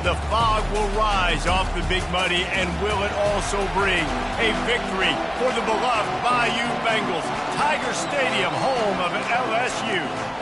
The fog will rise off the Big Muddy, and will it also bring a victory for the beloved Bayou Bengals? Tiger Stadium, home of LSU.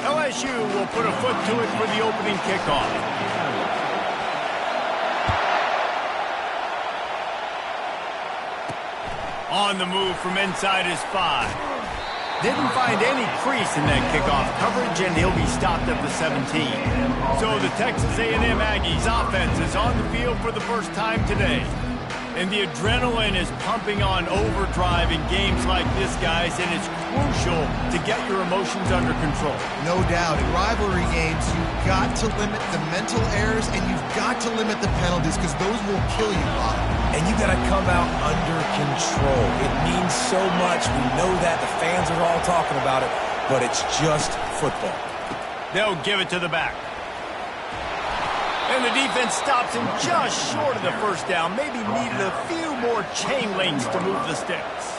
LSU will put a foot to it for the opening kickoff. On the move from inside his 5. Didn't find any crease in that kickoff coverage, and he'll be stopped at the 17. So the Texas A&M Aggies offense is on the field for the first time today. And the adrenaline is pumping on overdrive in games like this, guys, and it's crucial to get your emotions under control. No doubt. In rivalry games, you've got to limit the mental errors, and you've got to limit the penalties, because those will kill you, Bob. And you got to come out under control. It means so much. We know that. The fans are all talking about it, but it's just football. They'll give it to the back. And the defense stops him just short of the first down. Maybe needed a few more chain links to move the sticks.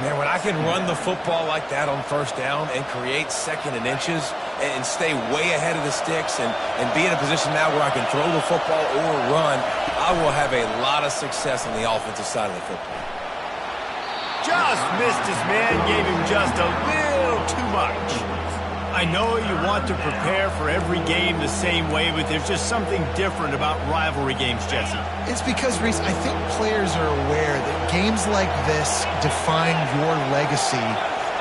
Man, when I can run the football like that on first down and create second and inches and stay way ahead of the sticks and be in a position now where I can throw the football or run, I will have a lot of success on the offensive side of the football. Just missed his man, gave him just a little too much. I know you want to prepare for every game the same way, but there's just something different about rivalry games, Jesse. It's because, Reese, I think players are aware that games like this define your legacy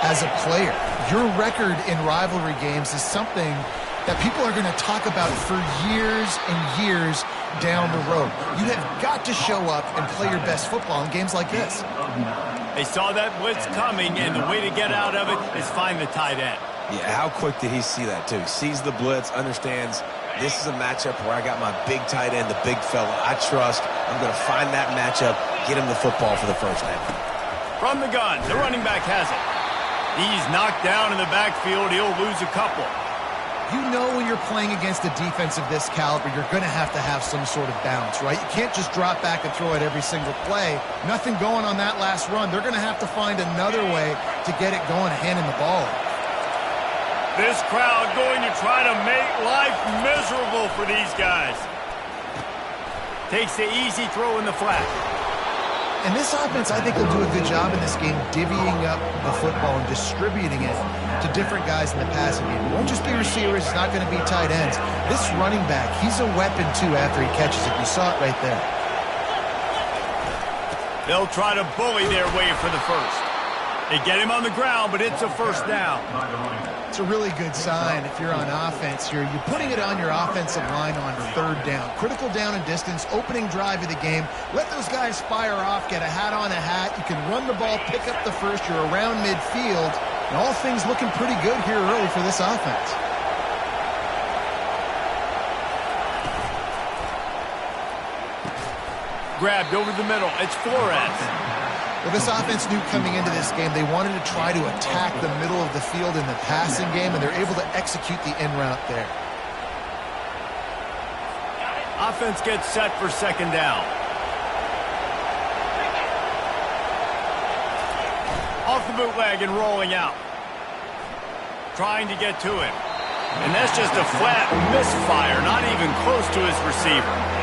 as a player. Your record in rivalry games is something that people are going to talk about for years and years down the road. You have got to show up and play your best football in games like this. They saw that blitz coming, and the way to get out of it is find the tight end. Yeah, how quick did he see that, too? Sees the blitz, understands this is a matchup where I got my big tight end, the big fella I trust. I'm going to find that matchup, get him the football for the first down. From the gun, the running back has it. He's knocked down in the backfield. He'll lose a couple. You know when you're playing against a defense of this caliber, you're going to have some sort of balance, right? You can't just drop back and throw it every single play. Nothing going on that last run. They're going to have to find another way to get it going, handing the ball. This crowd going to try to make life miserable for these guys. Takes the easy throw in the flat. And this offense, I think, will do a good job in this game divvying up the football and distributing it to different guys in the passing game. It won't just be receivers. It's not going to be tight ends. This running back, he's a weapon, too, after he catches it. You saw it right there. They'll try to bully their way for the first. They get him on the ground, but it's a first down. It's a really good sign if you're on offense here. You're putting it on your offensive line on third down. Critical down and distance, opening drive of the game. Let those guys fire off, get a hat on a hat. You can run the ball, pick up the first. You're around midfield. And all things looking pretty good here early for this offense. Grabbed over the middle. It's Flores. Well, this offense knew coming into this game they wanted to try to attack the middle of the field in the passing game, and they're able to execute the in route there. Offense gets set for second down. Off the bootleg and rolling out. Trying to get to him. And that's just a flat misfire, not even close to his receiver.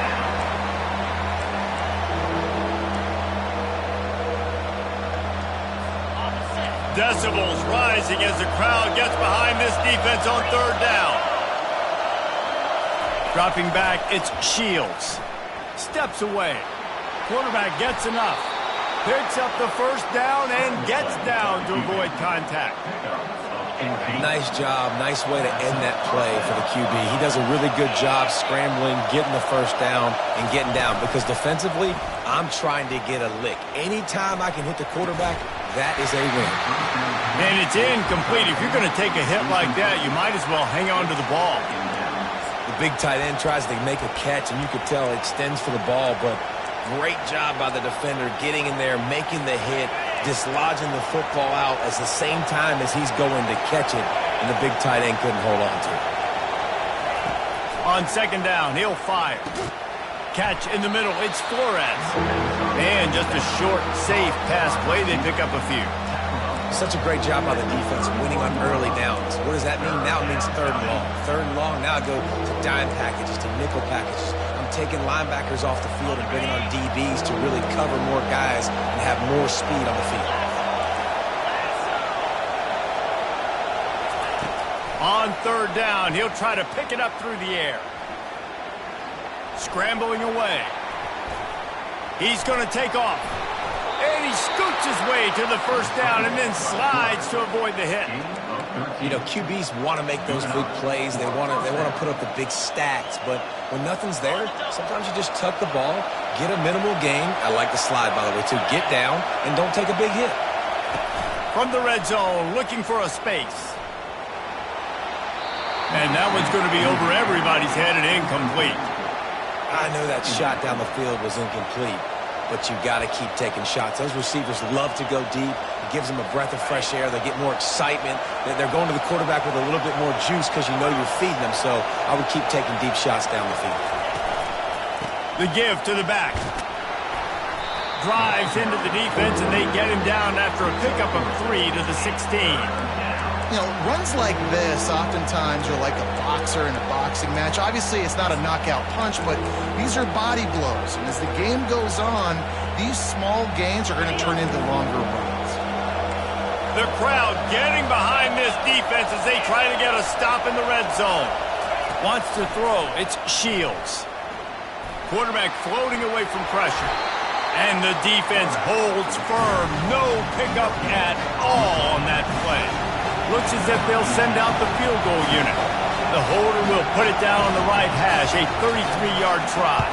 Decibels rising as the crowd gets behind this defense on third down. Dropping back, it's Shields. Steps away. Quarterback gets enough. Picks up the first down and gets down to avoid contact. Nice job. Nice way to end that play for the QB. He does a really good job scrambling, getting the first down, and getting down. Because defensively, I'm trying to get a lick. Anytime I can hit the quarterback, that is a win. And it's incomplete. If you're going to take a hit like that, you might as well hang on to the ball. The big tight end tries to make a catch, and you could tell it extends for the ball, but great job by the defender getting in there, making the hit, dislodging the football out at the same time as he's going to catch it, and the big tight end couldn't hold on to it. On second down, he'll fire. Catch in the middle, it's Flores. And just a short, safe pass play, they pick up a few. Such a great job by the defense winning on early downs. What does that mean? Now it means third and long. Third and long, now I go to dime packages, to nickel packages. I'm taking linebackers off the field and bringing on DBs to really cover more guys and have more speed on the field. On third down, he'll try to pick it up through the air. Scrambling away. He's going to take off. And he scoots his way to the first down and then slides to avoid the hit. You know, QBs want to make those big plays. They want to put up the big stats. But when nothing's there, sometimes you just tuck the ball, get a minimal gain. I like the slide, by the way, too. Get down and don't take a big hit. From the red zone, looking for a space. And that one's going to be over everybody's head and incomplete. I know that shot down the field was incomplete, but you got to keep taking shots. Those receivers love to go deep. It gives them a breath of fresh air. They get more excitement. They're going to the quarterback with a little bit more juice because you know you're feeding them. So I would keep taking deep shots down the field. The give to the back. Drives into the defense, and they get him down after a pickup of 3 to the 16. You know, runs like this oftentimes are like a boxer in a boxing match. Obviously, it's not a knockout punch, but these are body blows. And as the game goes on, these small gains are going to turn into longer runs. The crowd getting behind this defense as they try to get a stop in the red zone. Wants to throw. It's Shields. Quarterback floating away from pressure. And the defense holds firm. No pickup at all on that play. Looks as if they'll send out the field goal unit. The holder will put it down on the right hash, a 33-yard try.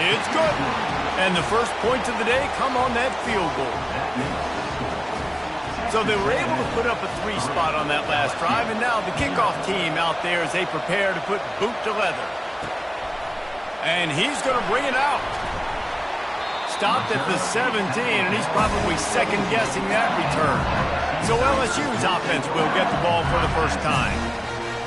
It's good. And the first points of the day come on that field goal. So they were able to put up a 3 spot on that last drive, and now the kickoff team out there as they prepare to put boot to leather. And he's going to bring it out. Stopped at the 17, and he's probably second-guessing that return. So LSU's offense will get the ball for the first time.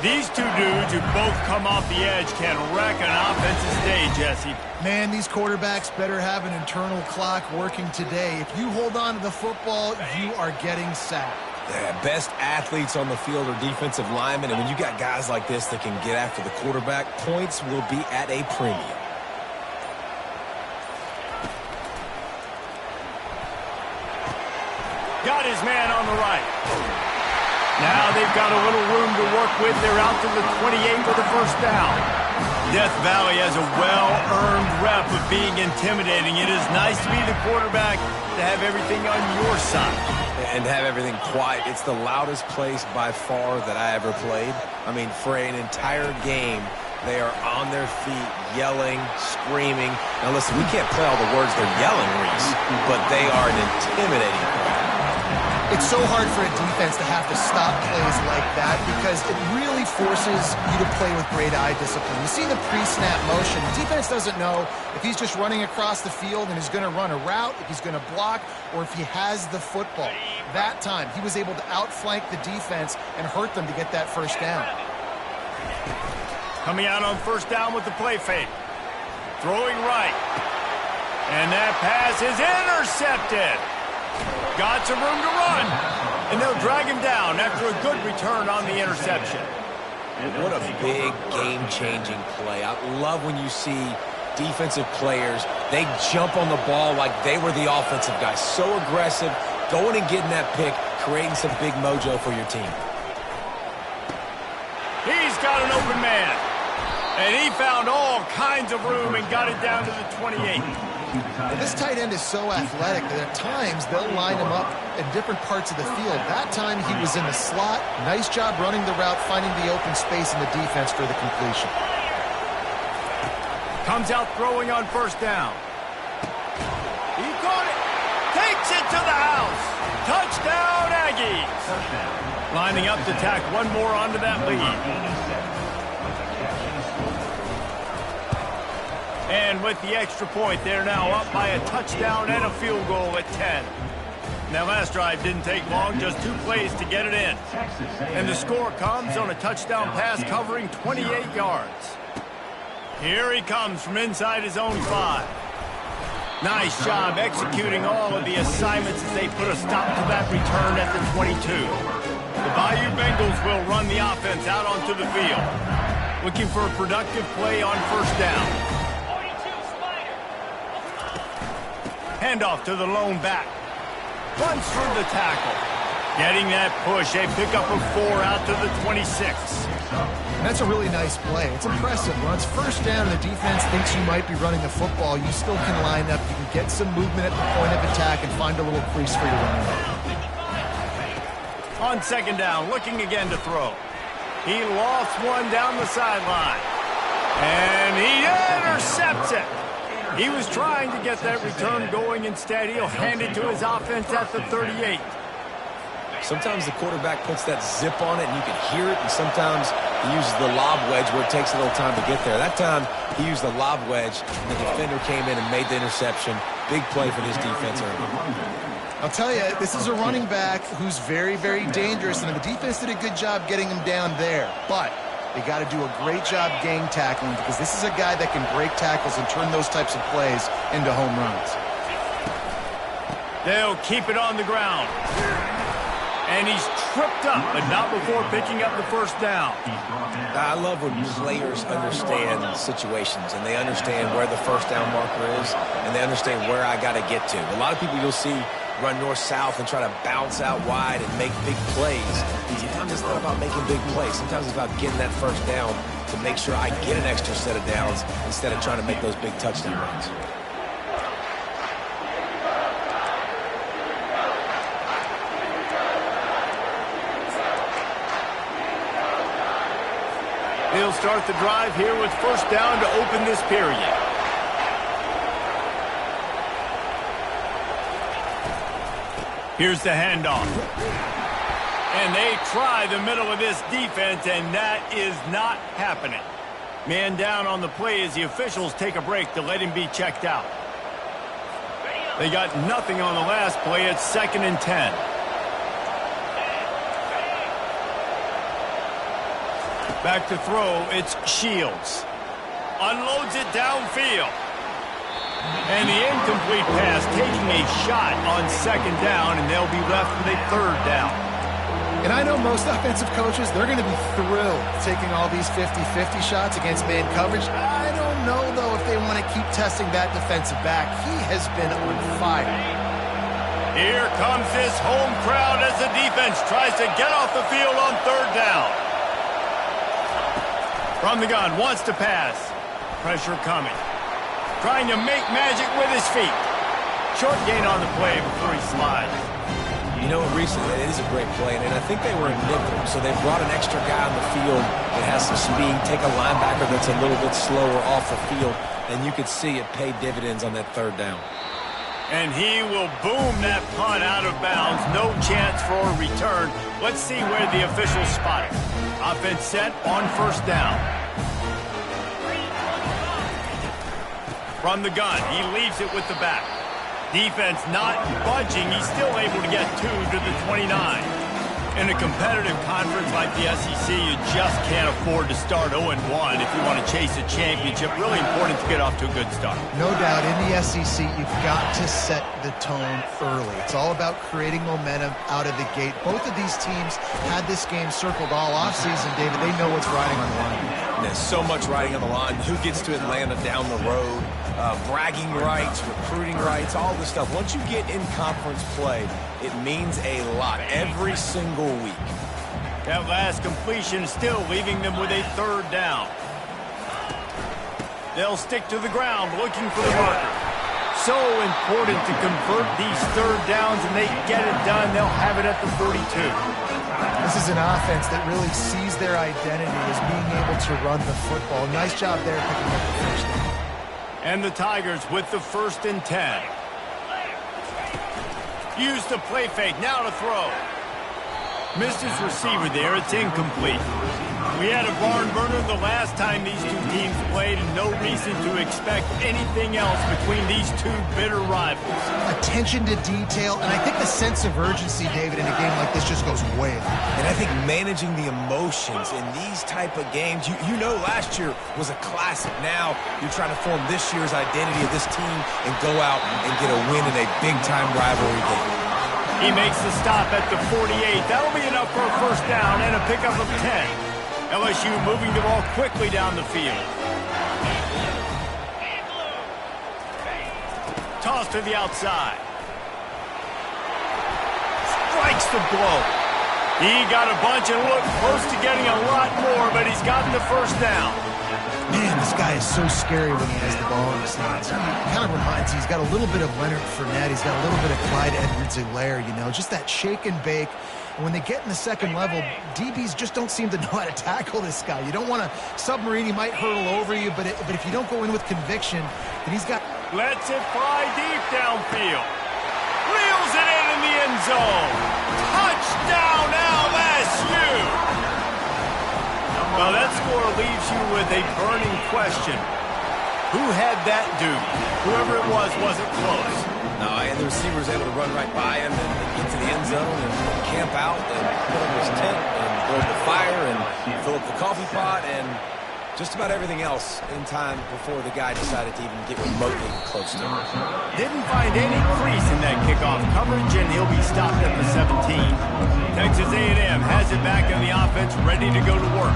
These two dudes who both come off the edge can wreck an offensive day, Jesse. Man, these quarterbacks better have an internal clock working today. If you hold on to the football, you are getting sacked. Yeah, best athletes on the field are defensive linemen, and when you got guys like this that can get after the quarterback, points will be at a premium. Got his man on the right. Now they've got a little room to work with. They're out to the 28 for the first down. Death Valley has a well-earned rep of being intimidating. It is nice to be the quarterback, to have everything on your side. And have everything quiet. It's the loudest place by far that I ever played. I mean, for an entire game, they are on their feet, yelling, screaming. Now listen, we can't play all the words they're yelling, Reese, but they are an intimidating play. It's so hard for a defense to have to stop plays like that because it really forces you to play with great eye discipline. You see the pre-snap motion. The defense doesn't know if he's just running across the field and is going to run a route, if he's going to block, or if he has the football. That time, he was able to outflank the defense and hurt them to get that first down. Coming out on first down with the play fake. Throwing right. And that pass is intercepted. Got some room to run. And they'll drag him down after a good return on the interception. What a big game-changing play. I love when you see defensive players, they jump on the ball like they were the offensive guys. So aggressive, going and getting that pick, creating some big mojo for your team. He's got an open man. And he found all kinds of room and got it down to the 28. This tight end is so athletic that at times they'll line him up in different parts of the field. That time he was in the slot. Nice job running the route, finding the open space in the defense for the completion. Comes out throwing on first down. He caught it. Takes it to the house. Touchdown, Aggies. Lining up to tack one more onto that lead. And with the extra point, they're now up by a touchdown and a field goal at 10. That last drive didn't take long, just 2 plays to get it in. And the score comes on a touchdown pass covering 28 yards. Here he comes from inside his own 5. Nice job executing all of the assignments as they put a stop to that return at the 22. The Bayou Bengals will run the offense out onto the field. Looking for a productive play on first down. Handoff to the lone back. Runs through the tackle. Getting that push. A pickup of 4 out to the 26. That's a really nice play. It's impressive. When it's first down and the defense thinks you might be running the football, you still can line up. You can get some movement at the point of attack and find a little crease for your running back. On second down, looking again to throw. He lost one down the sideline. And he intercepts it. He was trying to get that return going. Instead, he'll hand it to his offense at the 38. Sometimes the quarterback puts that zip on it and you can hear it, and sometimes he uses the lob wedge where it takes a little time to get there. That time, he used the lob wedge, and the defender came in and made the interception. Big play for this defense early. I'll tell you, this is a running back who's very, very dangerous, and the defense did a good job getting him down there. But they got to do a great job gang tackling because this is a guy that can break tackles and turn those types of plays into home runs. They'll keep it on the ground. And he's tripped up, but not before picking up the first down. I love when players understand situations and they understand where the first down marker is and they understand where I got to get to. A lot of people you'll see run north-south and try to bounce out wide and make big plays. Sometimes it's not about making big plays. Sometimes it's about getting that first down to make sure I get an extra set of downs instead of trying to make those big touchdown runs. He'll start the drive here with first down to open this period. Here's the handoff. And they try the middle of this defense, and that is not happening. Man down on the play as the officials take a break to let him be checked out. They got nothing on the last play. It's 2nd and 10. Back to throw, it's Shields. Unloads it downfield. And the incomplete pass taking a shot on second down, and they'll be left with a third down. And I know most offensive coaches, they're going to be thrilled taking all these 50-50 shots against man coverage. I don't know, though, if they want to keep testing that defensive back. He has been on fire. Here comes this home crowd as the defense tries to get off the field on third down. From the gun, wants to pass. Pressure coming. Trying to make magic with his feet. Short gain on the play before he slides. You know what, recently, it is a great play, and I think they were in nickel, so they brought an extra guy on the field that has some speed, take a linebacker that's a little bit slower off the field, and you could see it pay dividends on that third down. And he will boom that punt out of bounds. No chance for a return. Let's see where the officials spot it. Offense set on first down. From the gun, he leaves it with the back. Defense not budging. He's still able to get 2 to the 29. In a competitive conference like the SEC, you just can't afford to start 0-1 if you want to chase a championship. Really important to get off to a good start. No doubt, in the SEC, you've got to set the tone early. It's all about creating momentum out of the gate. Both of these teams had this game circled all offseason, David. They know what's riding on the line. There's so much riding on the line. Who gets to Atlanta down the road? Bragging rights, recruiting rights, all this stuff. Once you get in conference play, it means a lot every single week. That last completion still leaving them with a third down. They'll stick to the ground looking for the marker. So important to convert these third downs, and they get it done. They'll have it at the 42. This is an offense that really sees their identity as being able to run the football. Nice job there picking up the first down. And the Tigers with the 1st and 10. Use the play fake, now to throw. Missed his receiver there, it's incomplete. We had a barn burner the last time these two teams played, and no reason to expect anything else between these two bitter rivals. Attention to detail, and I think the sense of urgency, David, in a game like this just goes way up. And I think managing the emotions in these type of games, you know last year was a classic. Now you're trying to form this year's identity of this team and go out and get a win in a big-time rivalry game. He makes the stop at the 48. That'll be enough for a first down and a pickup of 10. LSU moving the ball quickly down the field. Toss to the outside. Strikes the blow. He got a bunch and looked close to getting a lot more, but he's gotten the first down. Man, this guy is so scary when he has the ball in his hands. He kind of reminds me, he's got a little bit of Leonard Fournette. He's got a little bit of Clyde Edwards-Helaire, you know, just that shake and bake. And when they get in the second level, DBs just don't seem to know how to tackle this guy. You don't want to submarine. He might hurtle over you, but if you don't go in with conviction, then he's got... Lets it fly deep downfield. Reels it in the end zone. Touchdown, LSU! Well, that score leaves you with a burning question. Who had that duty? Whoever it was wasn't close. No, and the receiver was able to run right by him and get to the end zone and camp out and put up his tent and build the fire and fill up the coffee pot and just about everything else in time before the guy decided to even get remotely close to him. Didn't find any crease in that kickoff coverage, and he'll be stopped at the 17. Texas A&M has it back in the offense, ready to go to work.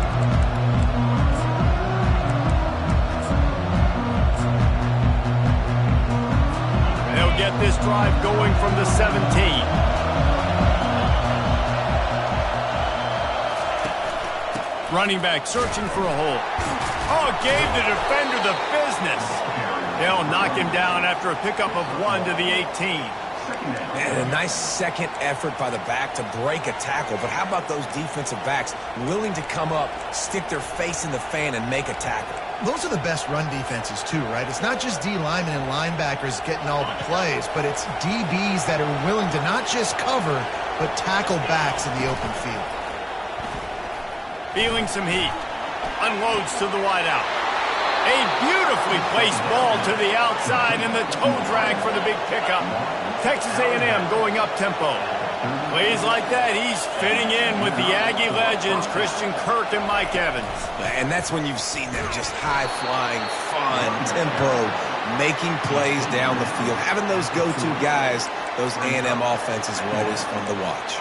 They'll get this drive going from the 17. Running back searching for a hole. Oh, gave the defender the business. They'll knock him down after a pickup of 1 to the 18. And a nice second effort by the back to break a tackle. But how about those defensive backs willing to come up, stick their face in the fan, and make a tackle? Those are the best run defenses, too, right? It's not just D linemen and linebackers getting all the plays, but it's DBs that are willing to not just cover, but tackle backs in the open field. Feeling some heat. Unloads to the wideout. A beautifully placed ball to the outside, and the toe drag for the big pickup. Texas A&M going up-tempo. Plays like that, he's fitting in with the Aggie legends, Christian Kirk and Mike Evans. And that's when you've seen them just high-flying, fun, tempo, making plays down the field. Having those go-to guys, those A&M offenses were always fun to watch.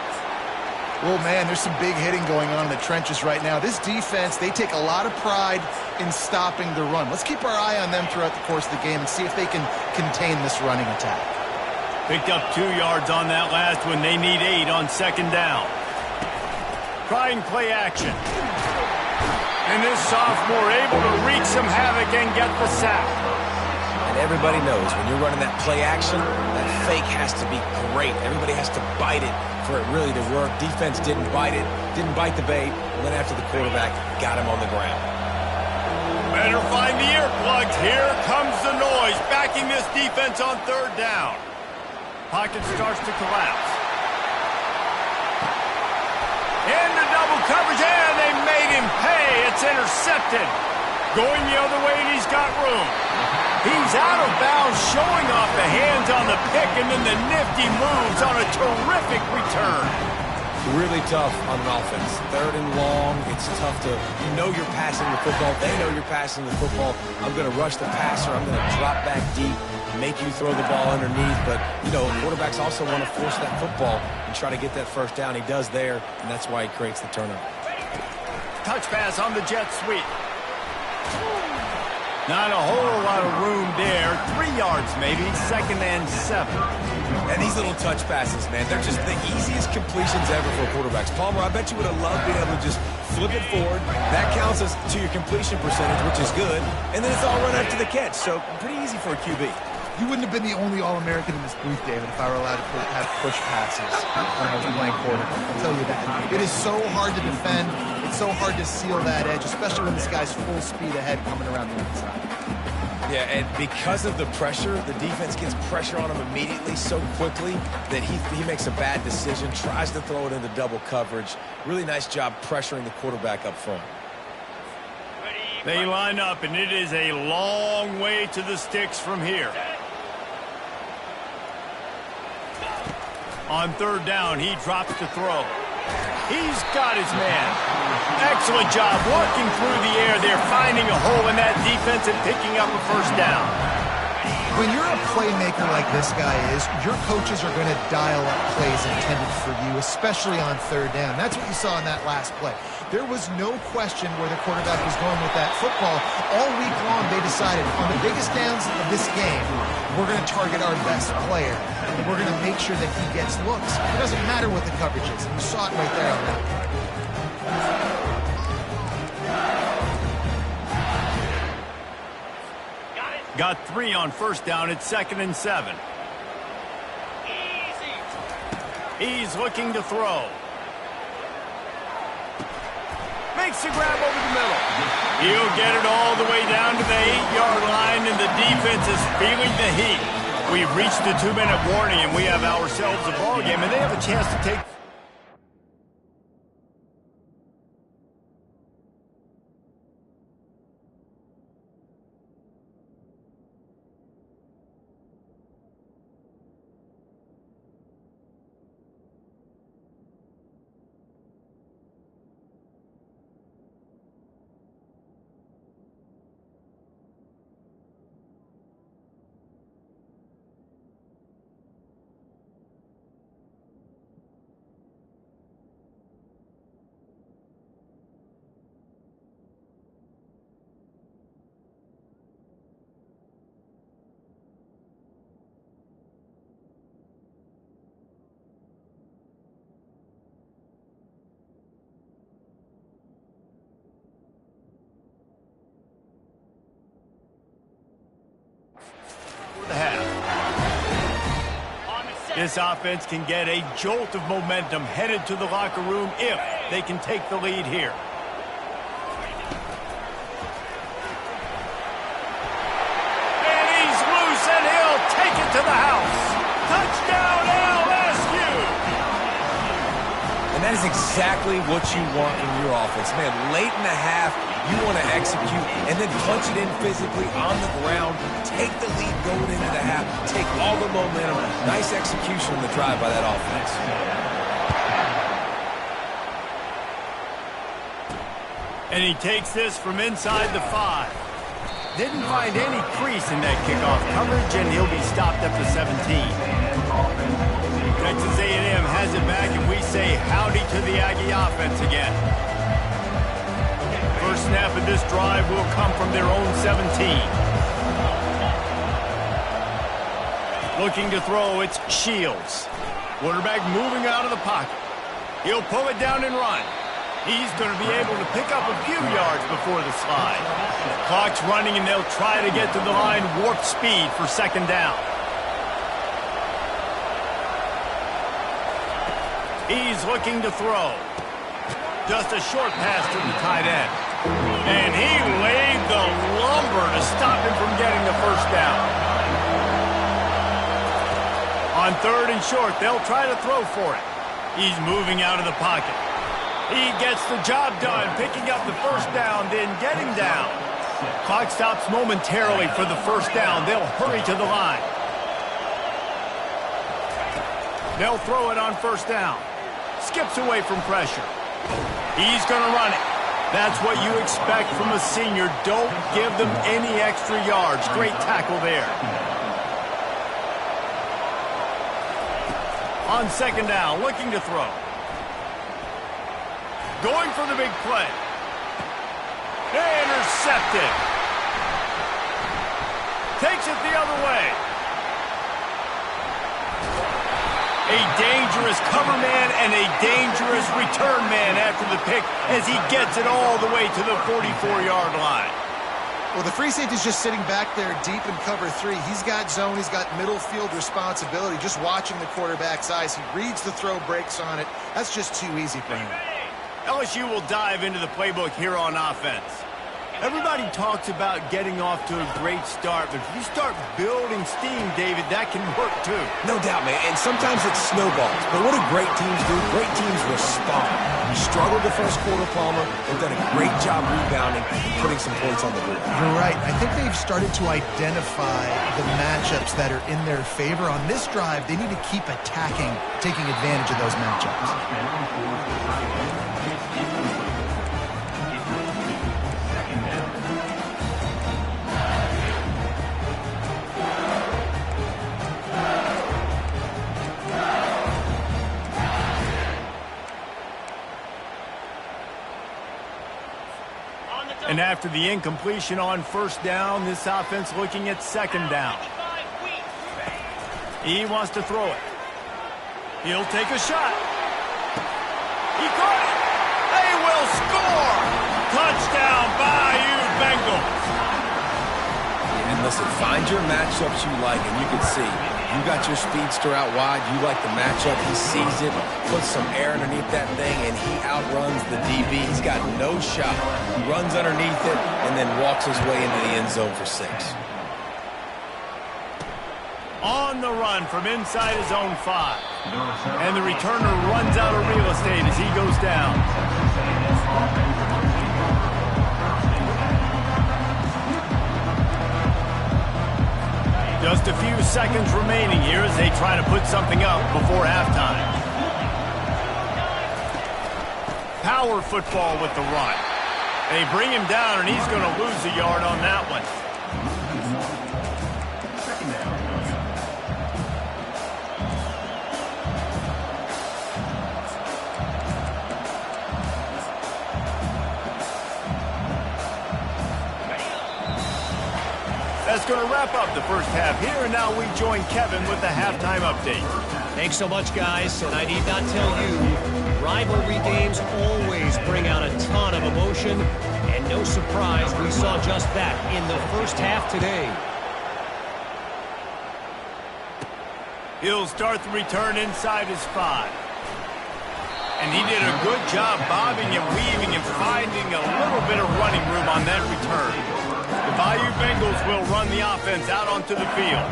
Well, man, there's some big hitting going on in the trenches right now. This defense, they take a lot of pride in stopping the run. Let's keep our eye on them throughout the course of the game and see if they can contain this running attack. Picked up 2 yards on that last one. They need 8 on second down. Trying play action. And this sophomore able to wreak some havoc and get the sack. And everybody knows when you're running that play action, that fake has to be great. Everybody has to bite it for it really to work. Defense didn't bite it, didn't bite the bait, went after the quarterback, got him on the ground. Better find the earplugs. Here comes the noise, backing this defense on third down. Pocket starts to collapse. Into double coverage, and they made him pay. It's intercepted. Going the other way, and he's got room. He's out of bounds, showing off the hands on the pick, and then the nifty moves on a terrific return. Really tough on an offense. Third and long, it's tough to, you know you're passing the football. They know you're passing the football. I'm going to rush the passer. I'm going to drop back deep, make you throw the ball underneath. But, you know, quarterbacks also want to force that football and try to get that first down. He does there, and that's why he creates the turnover. Touch pass on the jet sweep. Not a whole lot of room there. 3 yards maybe, 2nd and 7. And these little touch passes, man, they're just the easiest completions ever for quarterbacks. Palmer, I bet you would have loved being able to just flip it forward. That counts as to your completion percentage, which is good. And then it's all run after the catch, so pretty easy for a QB. You wouldn't have been the only All-American in this booth, David, if I were allowed to have push passes when I was playing quarterback. I'll tell you that. It is so hard to defend. It's so hard to seal that edge, especially when this guy's full speed ahead coming around the inside. Yeah, and because of the pressure, the defense gets pressure on him immediately so quickly that he makes a bad decision, tries to throw it into double coverage. Really nice job pressuring the quarterback up front. They line up, and it is a long way to the sticks from here. On third down, he drops to throw. He's got his man. Excellent job working through the air there, finding a hole in that defense and picking up a first down. When you're a playmaker like this guy is, your coaches are going to dial up plays intended for you, especially on third down. That's what you saw in that last play. There was no question where the quarterback was going with that football. All week long, they decided on the biggest downs of this game, we're going to target our best player. And we're going to make sure that he gets looks. It doesn't matter what the coverage is. You saw it right there on that play. Got 3 on first down. It's 2nd and 7. He's looking to throw. Makes the grab over the middle. He'll get it all the way down to the 8-yard line, and the defense is feeling the heat. We've reached the 2-minute warning, and we have ourselves a ball game, and they have a chance to take... This offense can get a jolt of momentum headed to the locker room if they can take the lead here. And he's loose, and he'll take it to the house. Touchdown, LSU! And that is exactly what you want from your offense. Man, late in the half, you want to execute and then punch it in physically on the ground, take the lead going into the half, take all the momentum. Nice execution on the drive by that offense. And he takes this from inside the 5. Didn't find any crease in that kickoff coverage, and he'll be stopped at the 17. Texas A&M has it back, and we say howdy to the Aggie offense again. First snap of this drive will come from their own 17. Looking to throw, it's Shields. Quarterback moving out of the pocket. He'll pull it down and run. He's going to be able to pick up a few yards before the slide. Clock's running, and they'll try to get to the line warp speed for second down. He's looking to throw. Just a short pass to the tight end. And he laid the lumber to stop him from getting the first down. On third and short, they'll try to throw for it. He's moving out of the pocket. He gets the job done, picking up the first down, then getting down. Clock stops momentarily for the first down. They'll hurry to the line. They'll throw it on first down. Skips away from pressure. He's going to run it. That's what you expect from a senior. Don't give them any extra yards. Great tackle there. On second down, looking to throw. Going for the big play. Intercepted. Takes it the other way. A dangerous cover man and a dangerous return man after the pick as he gets it all the way to the 44-yard line. Well, the free safety's just sitting back there deep in cover 3. He's got zone. He's got middle field responsibility. Just watching the quarterback's eyes. He reads the throw, breaks on it. That's just too easy for him. LSU will dive into the playbook here on offense. Everybody talks about getting off to a great start, but if you start building steam, David, that can work too. No doubt, man. And sometimes it snowballs. But what do great teams do? Great teams respond. You struggled the first quarter, Palmer. They've done a great job rebounding, putting some points on the board. You're right. I think they've started to identify the matchups that are in their favor. On this drive, they need to keep attacking, taking advantage of those matchups. And after the incompletion on first down, this offense looking at second down. He wants to throw it. He'll take a shot. He caught it. They will score. Touchdown, Bayou Bengals. And listen, find your matchups you like, and you can see you got your speedster out wide. You like the matchup. He sees it, puts some air underneath that thing, and he outruns the DB. He's got no shot. He runs underneath it and then walks his way into the end zone for 6. On the run from inside his own 5. And the returner runs out of real estate as he goes down. Just a few seconds remaining here as they try to put something up before halftime. Power football with the run. They bring him down, and he's going to lose a yard on that one. That's going to wrap up the first half here, and now we join Kevin with the halftime update. Thanks so much, guys, and I need not tell you, rivalry games always bring out a ton of emotion, and no surprise, we saw just that in the first half today. He'll start the return inside his 5. And he did a good job bobbing and weaving and finding a little bit of running room on that return. The Bayou Bengals will run the offense out onto the field.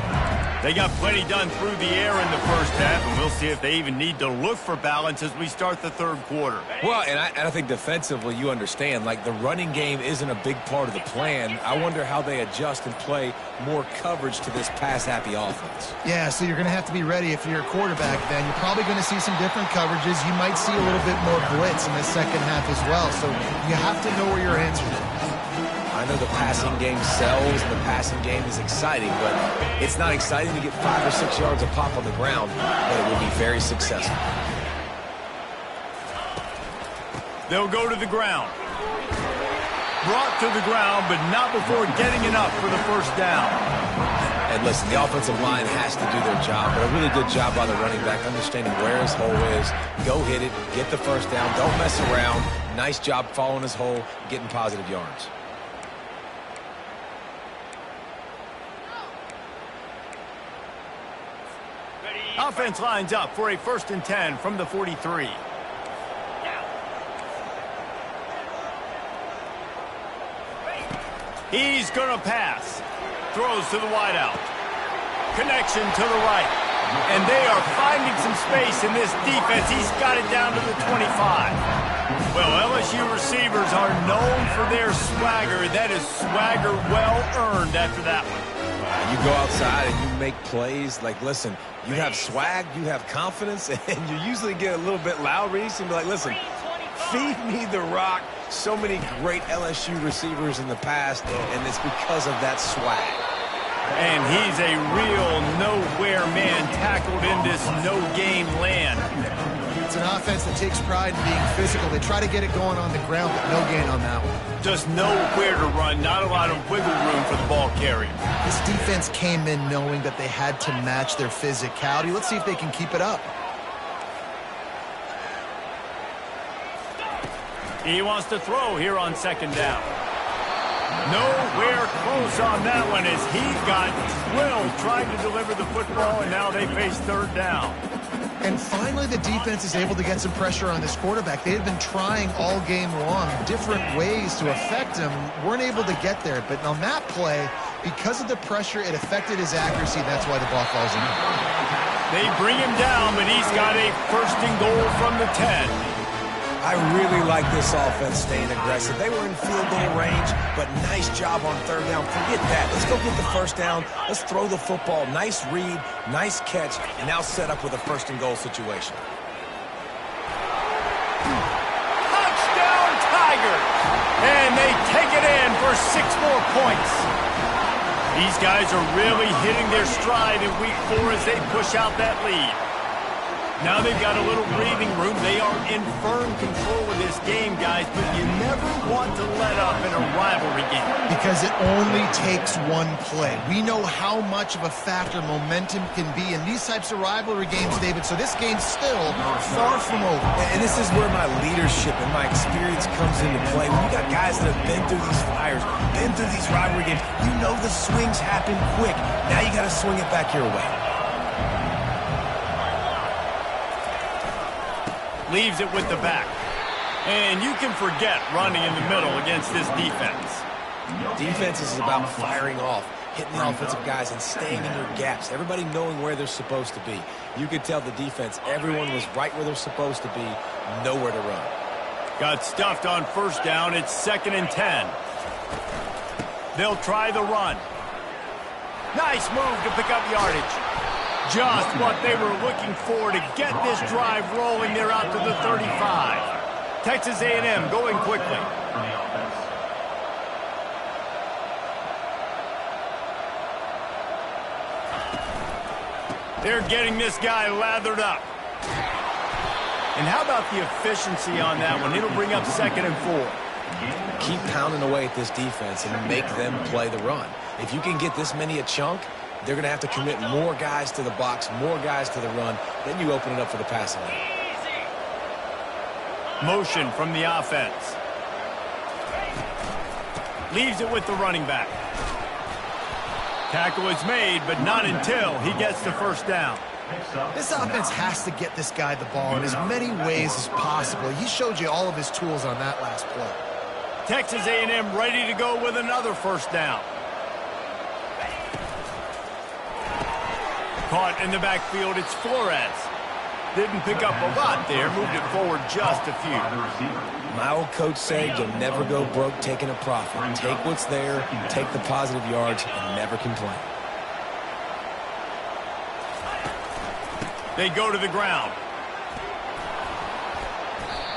They got plenty done through the air in the first half, and we'll see if they even need to look for balance as we start the third quarter. Well, and I think defensively, you understand, like the running game isn't a big part of the plan. I wonder how they adjust and play more coverage to this pass-happy offense. Yeah, so you're going to have to be ready if you're a quarterback then. You're probably going to see some different coverages. You might see a little bit more blitz in the second half as well, so you have to know where your answer is. I know the passing game sells, and the passing game is exciting, but it's not exciting to get 5 or 6 yards of pop on the ground, but it will be very successful. They'll go to the ground. Brought to the ground, but not before getting enough for the first down. And listen, the offensive line has to do their job, but a really good job by the running back, understanding where his hole is. Go hit it, get the first down, don't mess around. Nice job following his hole, getting positive yards. Offense lines up for a 1st and 10 from the 43. He's going to pass. Throws to the wideout. Connection to the right. And they are finding some space in this defense. He's got it down to the 25. Well, LSU receivers are known for their swagger. That is swagger well earned after that one. You go outside and you make plays. Like, listen, you have swag, you have confidence, and you usually get a little bit loud. Reese, and be like, listen, feed me the rock. So many great LSU receivers in the past, and it's because of that swag. And he's a real nowhere man tackled in this no-game land. It's an offense that takes pride in being physical. They try to get it going on the ground, but no gain on that one. Just nowhere to run, not a lot of wiggle room for the ball carrier. This defense came in knowing that they had to match their physicality. Let's see if they can keep it up. He wants to throw here on 2nd down. Nowhere close on that one as he got drilled trying to deliver the football, and now they face 3rd down. And finally, the defense is able to get some pressure on this quarterback. They had been trying all game long different ways to affect him, weren't able to get there. But on that play, because of the pressure, it affected his accuracy. That's why the ball falls in. They bring him down, but he's got a 1st and goal from the 10. I really like this offense staying aggressive. They were in field goal range, but nice job on 3rd down. Forget that. Let's go get the 1st down. Let's throw the football. Nice read, nice catch, and now set up with a 1st and goal situation. Touchdown, Tigers! And they take it in for 6 more points. These guys are really hitting their stride in week 4 as they push out that lead. Now they've got a little breathing room. They are in firm control of this game, guys, but you never want to let up in a rivalry game. Because it only takes one play. We know how much of a factor momentum can be in these types of rivalry games, David, so this game's still far from over. And this is where my leadership and my experience comes into play. When you got guys that have been through these fires, been through these rivalry games, you know the swings happen quick. Now you got to swing it back your way. Leaves it with the back. And you can forget running in the middle against this defense. Defense is about firing off, hitting the offensive guys, and staying in your gaps. Everybody knowing where they're supposed to be. You could tell the defense, everyone was right where they're supposed to be, nowhere to run. Got stuffed on 1st down. It's 2nd and 10. They'll try the run. Nice move to pick up yardage. Just what they were looking for to get this drive rolling. They're out to the 35. Texas A&M going quickly. They're getting this guy lathered up. And how about the efficiency on that one? It'll bring up 2nd and 4. Keep pounding away at this defense and make them play the run. If you can get this many a chunk, they're going to have to commit more guys to the box, more guys to the run. Then you open it up for the passing game. Motion from the offense. Leaves it with the running back. Tackle is made, but not until he gets the 1st down. This offense has to get this guy the ball in as many ways as possible. He showed you all of his tools on that last play. Texas A&M ready to go with another 1st down. Caught in the backfield, it's Flores. Didn't pick up a lot there, moved it forward just a few. My old coach said you'll never go broke taking a profit. Take what's there, take the positive yards, and never complain. They go to the ground.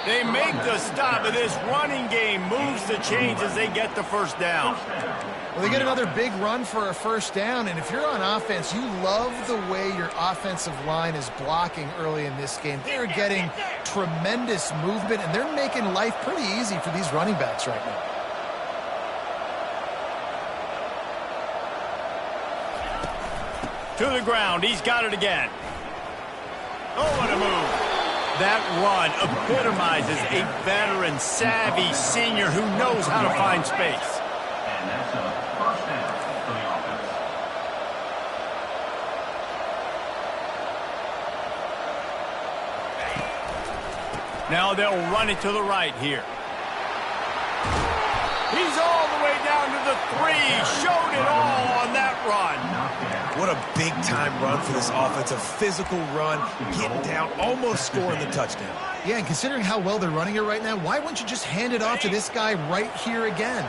They make the stop, and this running game moves the chains as they get the 1st down. Well, they get another big run for a 1st down, and if you're on offense, you love the way your offensive line is blocking early in this game. They're getting tremendous movement, and they're making life pretty easy for these running backs right now. To the ground. He's got it again. Oh, what a move. That run epitomizes a veteran, savvy senior who knows how to find space. And that's a first down for the offense. Now they'll run it to the right here. He's all the way down to the 3. Showed it all on that run. What a big-time run for this offense. A physical run, getting down, almost scoring the touchdown. Yeah, and considering how well they're running it right now, why wouldn't you just hand it off to this guy right here again?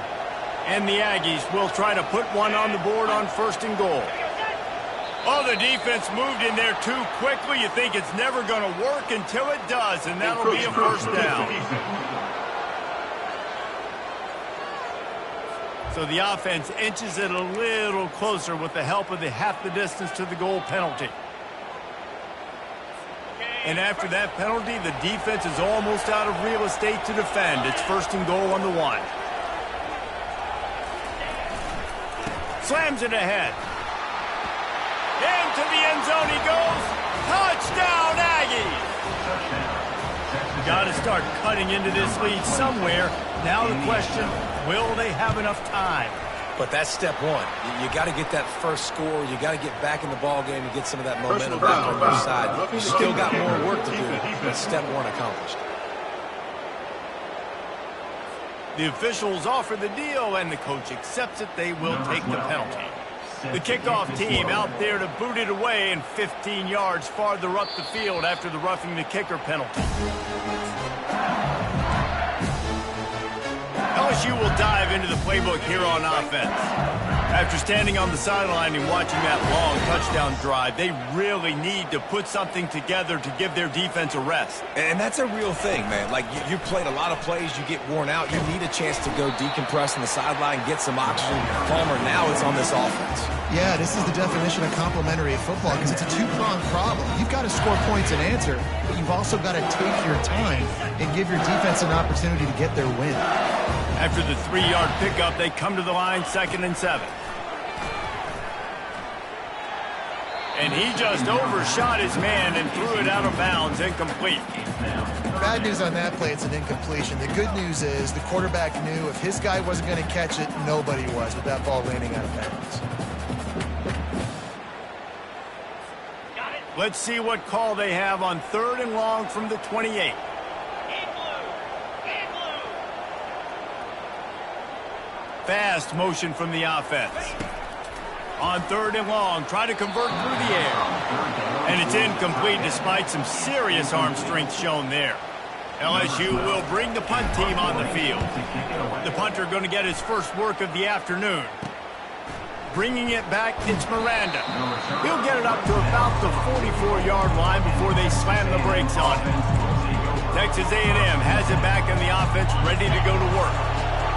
And the Aggies will try to put one on the board on 1st and goal. Oh, the defense moved in there too quickly. You think it's never going to work until it does, and that'll be a first down. So the offense inches it a little closer with the help of the half the distance to the goal penalty. And after that penalty, the defense is almost out of real estate to defend. It's 1st and goal on the 1. Slams it ahead. Into the end zone he goes. Touchdown, Aggies! Got to start cutting into this lead somewhere. Now the question, will they have enough time? But that's step one. You got to get that first score. You got to get back in the ball game and get some of that momentum back on your side. You still got more work to do, but step one accomplished. The officials offer the deal, and the coach accepts it. They will take the penalty. The kickoff team out there to boot it away and 15 yards farther up the field after the roughing the kicker penalty. LSU will dive into the playbook here on offense. After standing on the sideline and watching that long touchdown drive, they really need to put something together to give their defense a rest. And that's a real thing, man. Like, you played a lot of plays, you get worn out, you need a chance to go decompress on the sideline, get some oxygen. Palmer, now it's on this offense. Yeah, this is the definition of complementary football because it's a two-pronged problem. You've got to score points and answer, but you've also got to take your time and give your defense an opportunity to get their win. After the 3-yard pickup, they come to the line 2nd and 7. And he just overshot his man and threw it out of bounds, incomplete. Bad news on that play, it's an incompletion. The good news is the quarterback knew if his guy wasn't going to catch it, nobody was with that ball landing out of bounds. Let's see what call they have on 3rd and long from the 28. Fast motion from the offense. On 3rd and long, try to convert through the air. And it's incomplete despite some serious arm strength shown there. LSU will bring the punt team on the field. The punter going to get his first work of the afternoon. Bringing it back, it's Miranda. He'll get it up to about the 44-yard line before they slam the brakes on it. Texas A&M has it back in the offense, ready to go to work.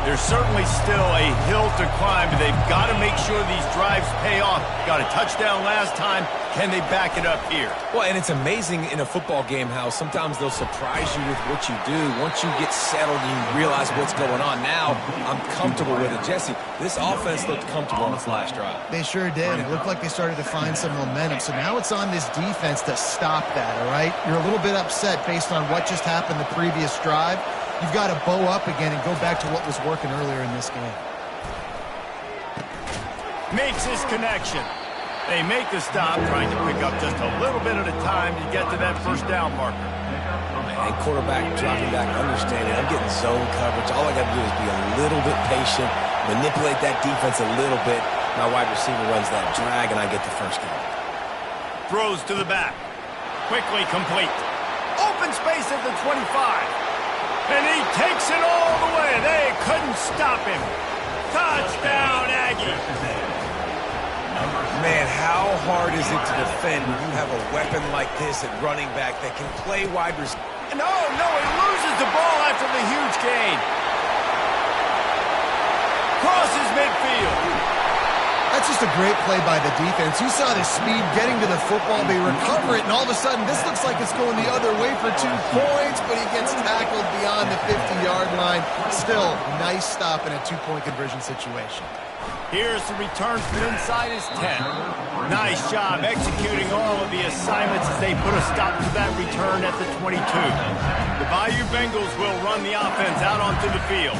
There's certainly still a hill to climb, but they've got to make sure these drives pay off. Got a touchdown last time. Can they back it up here? Well, and it's amazing in a football game how sometimes they'll surprise you with what you do. Once you get settled and you realize what's going on, now I'm comfortable with it. Jesse, this offense looked comfortable on its last drive. They sure did. It looked like they started to find some momentum. So now it's on this defense to stop that, all right? You're a little bit upset based on what just happened the previous drive. You've got to bow up again and go back to what was working earlier in this game. Makes his connection. They make the stop, trying to pick up just a little bit at a time to get to that first down marker. And quarterback dropping back, understanding I'm getting zone coverage. All I got to do is be a little bit patient, manipulate that defense a little bit. My wide receiver runs that drag, and I get the first down. Throws to the back. Quickly complete. Open space at the 25. And he takes it all the way. They couldn't stop him. Touchdown, Aggie. Man, how hard is it to defend when you have a weapon like this at running back that can play wide receiver? No, he loses the ball after the huge gain. Crosses midfield. That's just a great play by the defense. You saw the speed getting to the football. They recover it, and all of a sudden, this looks like it's going the other way for 2 points, but he gets tackled beyond the 50-yard line. Still, nice stop in a 2-point conversion situation. Here's the return from inside his 10. Nice job executing all of the assignments as they put a stop to that return at the 22. The Bayou Bengals will run the offense out onto the field.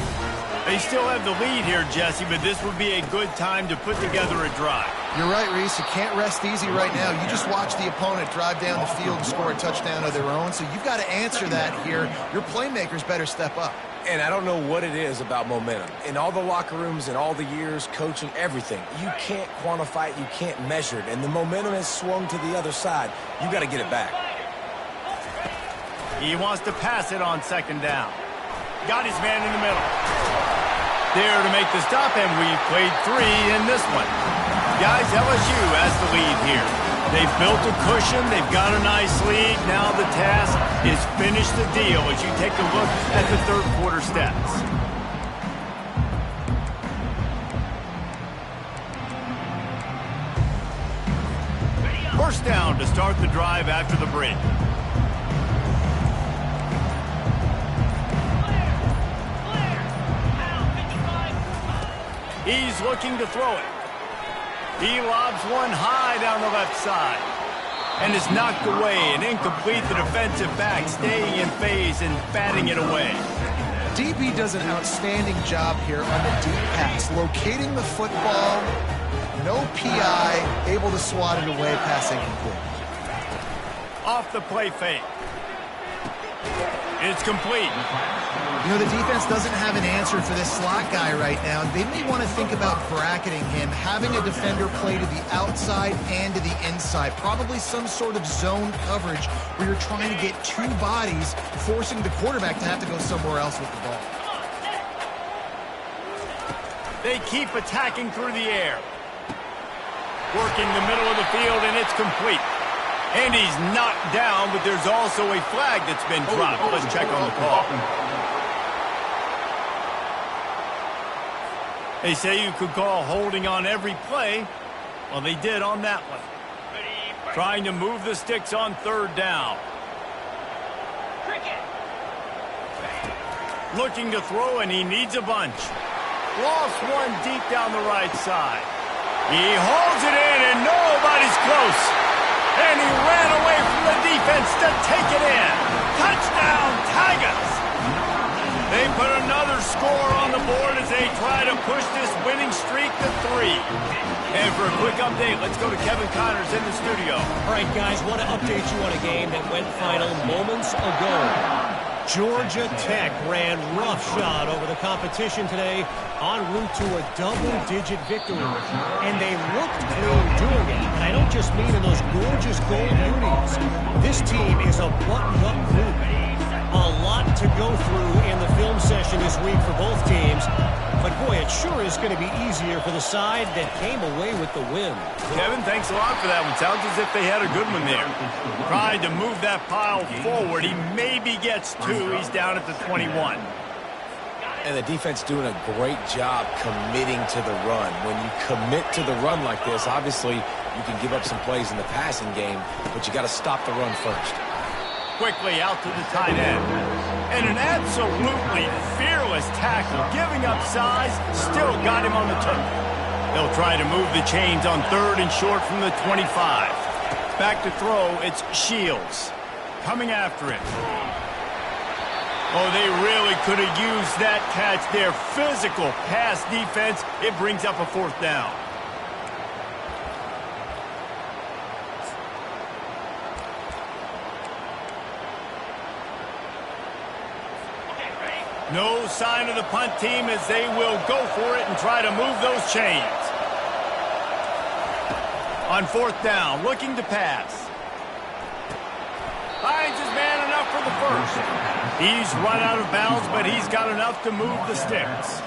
They still have the lead here, Jesse, but this would be a good time to put together a drive. You're right, Reese. You can't rest easy right now. You just watch the opponent drive down the field and score a touchdown of their own, so you've got to answer that here. Your playmakers better step up. And I don't know what it is about momentum. In all the locker rooms, in all the years, coaching, everything, you can't quantify it, you can't measure it. And the momentum has swung to the other side. You got to get it back. He wants to pass it on second down. Got his man in the middle. There to make the stop, and we played 3 in this one. Guys, LSU has the lead here. They've built a cushion. They've got a nice lead. Now the task is finish the deal as you take a look at the third quarter stats. First down to start the drive after the break. He's looking to throw it. He lobs one high down the left side. And is knocked away and incomplete. The defensive back staying in phase and batting it away. DB does an outstanding job here on the deep pass. Locating the football, no PI, able to swat it away, pass incomplete. Off the play fake. It's complete. You know, the defense doesn't have an answer for this slot guy right now. They may want to think about bracketing him, having a defender play to the outside and to the inside. Probably some sort of zone coverage where you're trying to get 2 bodies, forcing the quarterback to have to go somewhere else with the ball. They keep attacking through the air. Working the middle of the field, and it's complete. And he's knocked down, but there's also a flag that's been dropped. Let's check on the call. They say you could call holding on every play. Well, they did on that one. Trying to move the sticks on third down. Looking to throw, and he needs a bunch. Lost one deep down the right side. He holds it in, and nobody's close. And he ran away from the defense to take it in. Touchdown, Tigers! They put another score on the board as they try to push this winning streak to 3. And for a quick update, let's go to Kevin Connors in the studio. All right, guys, want to update you on a game that went final moments ago. Georgia Tech ran roughshod over the competition today en route to a double-digit victory. And they looked clean doing it. And I don't just mean in those gorgeous gold unis. This team is a buttoned-up group. A lot to go through in the film session this week for both teams. But, boy, it sure is going to be easier for the side that came away with the win. Kevin, thanks a lot for that one. Sounds as if they had a good one there. Tried to move that pile forward. He maybe gets 2. He's down at the 21. And the defense doing a great job committing to the run. When you commit to the run like this, obviously you can give up some plays in the passing game, but you got to stop the run first. Quickly out to the tight end. And an absolutely fearless tackle, giving up size, still got him on the turf. They'll try to move the chains on third and short from the 25. Back to throw, it's Shields. Coming after him. Oh, they really could have used that catch there. Physical pass defense. It brings up a 4th down. No sign of the punt team as they will go for it and try to move those chains. On 4th down, looking to pass. Finds his man enough for the first. He's run out of bounds, but he's got enough to move the sticks.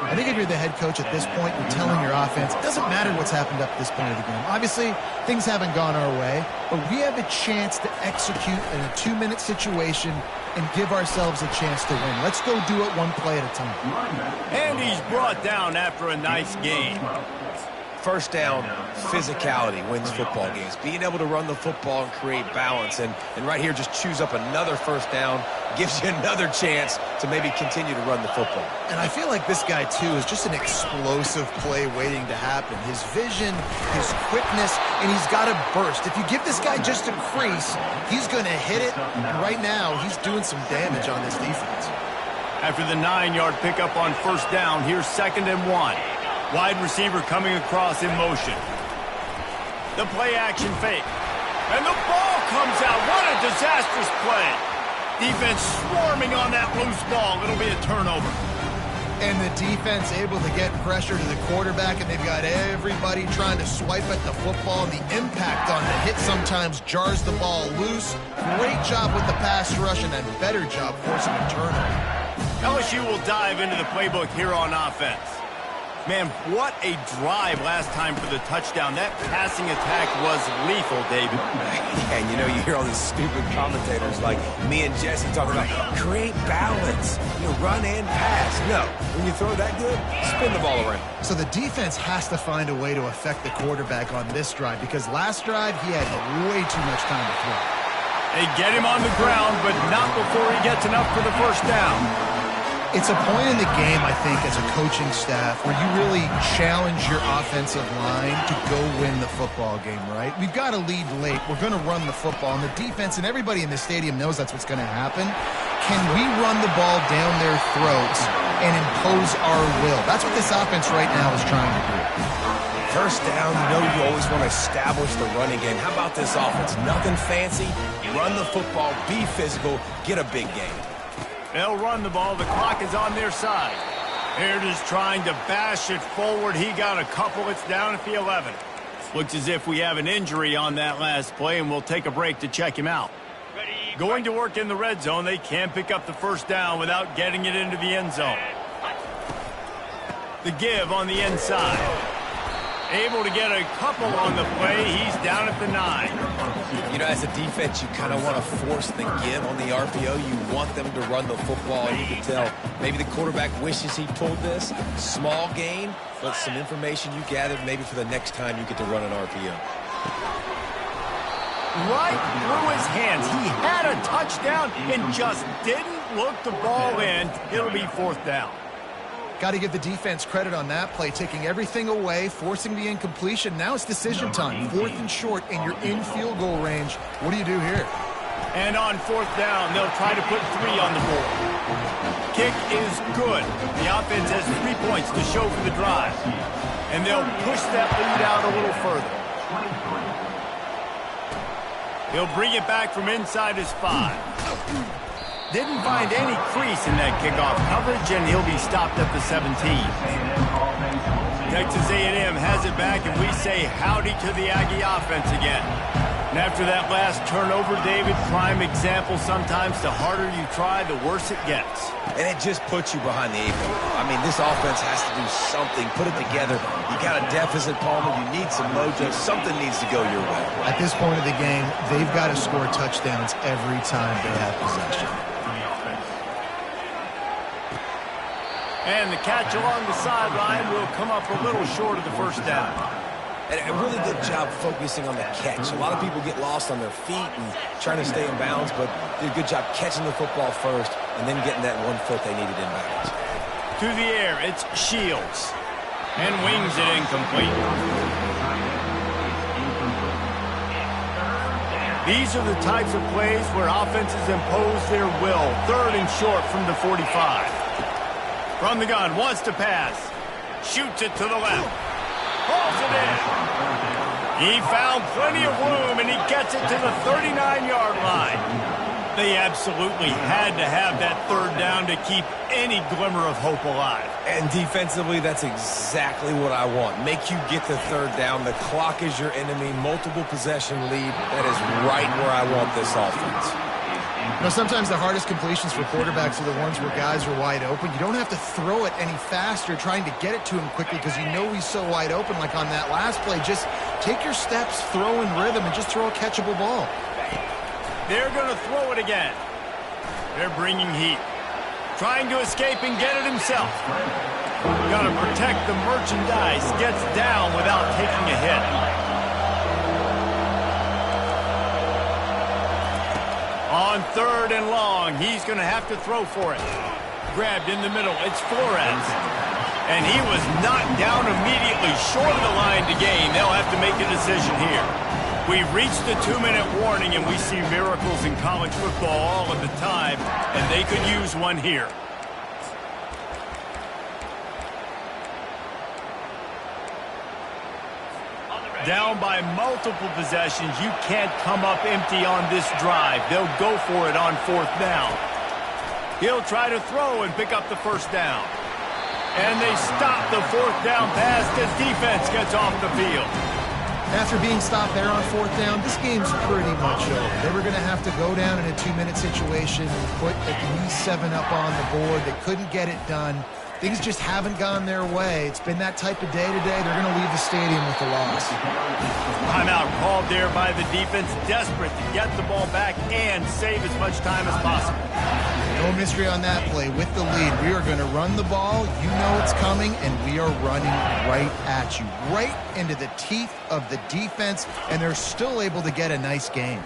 I think if you're the head coach at this point, you're telling your offense, it doesn't matter what's happened up to this point of the game. Obviously, things haven't gone our way, but we have a chance to execute in a 2-minute situation and give ourselves a chance to win. Let's go do it one play at a time. And he's brought down after a nice game. First down, physicality wins football games. Being able to run the football and create balance. And right here, just choose up another first down, gives you another chance to maybe continue to run the football. And I feel like this guy, too, is just an explosive play waiting to happen. His vision, his quickness, and he's got a burst. If you give this guy just a crease, he's going to hit it. And right now, he's doing some damage on this defense. After the 9-yard pickup on first down, here's 2nd and 1. Wide receiver coming across in motion. The play action fake. And the ball comes out. What a disastrous play. Defense swarming on that loose ball. It'll be a turnover. And the defense able to get pressure to the quarterback, and they've got everybody trying to swipe at the football, and the impact on the hit sometimes jars the ball loose. Great job with the pass rush, and a better job forcing a turnover. LSU will dive into the playbook here on offense. Man, what a drive last time for the touchdown. That passing attack was lethal, David. And you know, you hear all these stupid commentators like me and Jesse talking about create balance, run and pass. No, when you throw that good, spin the ball around. So the defense has to find a way to affect the quarterback on this drive, because last drive he had way too much time to throw. They get him on the ground, but not before he gets enough for the first down. It's a point in the game, I think, as a coaching staff where you really challenge your offensive line to go win the football game, right? We've got to lead late. We're going to run the football, and the defense and everybody in the stadium knows that's what's going to happen. Can we run the ball down their throats and impose our will? That's what this offense right now is trying to do. First down, you always want to establish the running game. How about this offense? Nothing fancy. Run the football, be physical, get a big game. They'll run the ball. The clock is on their side. They're just trying to bash it forward. He got a couple. It's down at the 11. Looks as if we have an injury on that last play, and we'll take a break to check him out. Going to work in the red zone. They can't pick up the first down without getting it into the end zone. The give on the inside. Able to get a couple on the play. He's down at the 9. As a defense, you kind of want to force the give on the RPO. You want them to run the football, and you can tell maybe the quarterback wishes he pulled this. Small gain, but some information you gathered maybe for the next time you get to run an RPO. Right through his hands. He had a touchdown and just didn't look the ball in. It'll be 4th down. Got to give the defense credit on that play, taking everything away, forcing the incompletion. Now it's decision time. 4th and short, and you're in field goal range. What do you do here? And on 4th down, they'll try to put 3 on the board. Kick is good. The offense has 3 points to show for the drive. And they'll push that lead out a little further. He'll bring it back from inside his 5. Didn't find any crease in that kickoff coverage, and he'll be stopped at the 17. Texas A&M has it back, and we say howdy to the Aggie offense again. And after that last turnover, David, prime example, sometimes the harder you try, the worse it gets. And it just puts you behind the 8 ball. I mean, this offense has to do something, put it together. You got a deficit, Palmer. You need some mojo. Something needs to go your way. At this point of the game, they've got to score touchdowns every time they have possession. And the catch along the sideline will come up a little short of the first down. And a really good job focusing on the catch. A lot of people get lost on their feet and trying to stay in bounds, but did a good job catching the football first and then getting that 1 foot they needed in bounds. To the air, it's Shields. And wings it incomplete. These are the types of plays where offenses impose their will. 3rd and short from the 45. From the gun, wants to pass. Shoots it to the left. Pulls it in. He found plenty of room, and he gets it to the 39-yard line. They absolutely had to have that 3rd down to keep any glimmer of hope alive. And defensively, that's exactly what I want. Make you get the 3rd down. The clock is your enemy. Multiple possession lead. That is right where I want this offense. Sometimes the hardest completions for quarterbacks are the ones where guys are wide open. You don't have to throw it any faster trying to get it to him quickly because you know he's so wide open like on that last play. Just take your steps, throw in rhythm, and just throw a catchable ball. They're going to throw it again. They're bringing heat. Trying to escape and get it himself. Got to protect the merchandise. Gets down without taking a hit. On 3rd and long, he's going to have to throw for it. Grabbed in the middle. It's Flores. And he was knocked down immediately short of the line to gain. They'll have to make a decision here. We've reached the 2-minute warning, and we see miracles in college football all of the time, and they could use one here. Down by multiple possessions, you can't come up empty on this drive. They'll go for it on 4th down. He'll try to throw and pick up the 1st down. And they stop the 4th down pass. The defense gets off the field. After being stopped there on 4th down, this game's pretty much over. They were going to have to go down in a 2-minute situation, put at least 7 up on the board. They couldn't get it done. Things just haven't gone their way. It's been that type of day today. They're going to leave the stadium with a loss. Timeout called there by the defense, desperate to get the ball back and save as much time as possible. No mystery on that play. With the lead, we are going to run the ball. You know it's coming, and we are running right at you, right into the teeth of the defense, and they're still able to get a nice game.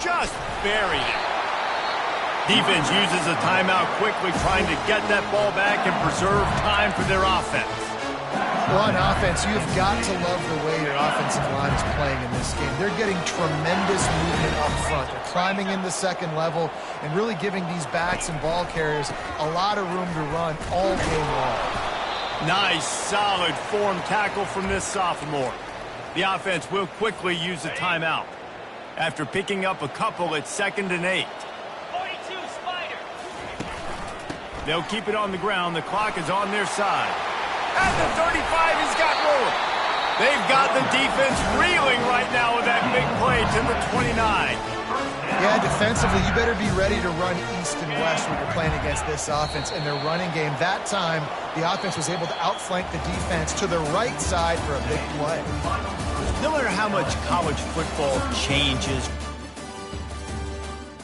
Just buried it. Defense uses a timeout quickly, trying to get that ball back and preserve time for their offense. Well, on offense, you've got to love the way your offensive line is playing in this game. They're getting tremendous movement up front. They're climbing in the 2nd level and really giving these backs and ball carriers a lot of room to run all game long. Nice, solid form tackle from this sophomore. The offense will quickly use a timeout. After picking up a couple, it's 2nd and 8. They'll keep it on the ground. The clock is on their side. At the 35, he's got room. They've got the defense reeling right now with that big play to the 29. Yeah, defensively, you better be ready to run east and west when you're playing against this offense and their running game. That time, the offense was able to outflank the defense to the right side for a big play. No matter how much college football changes,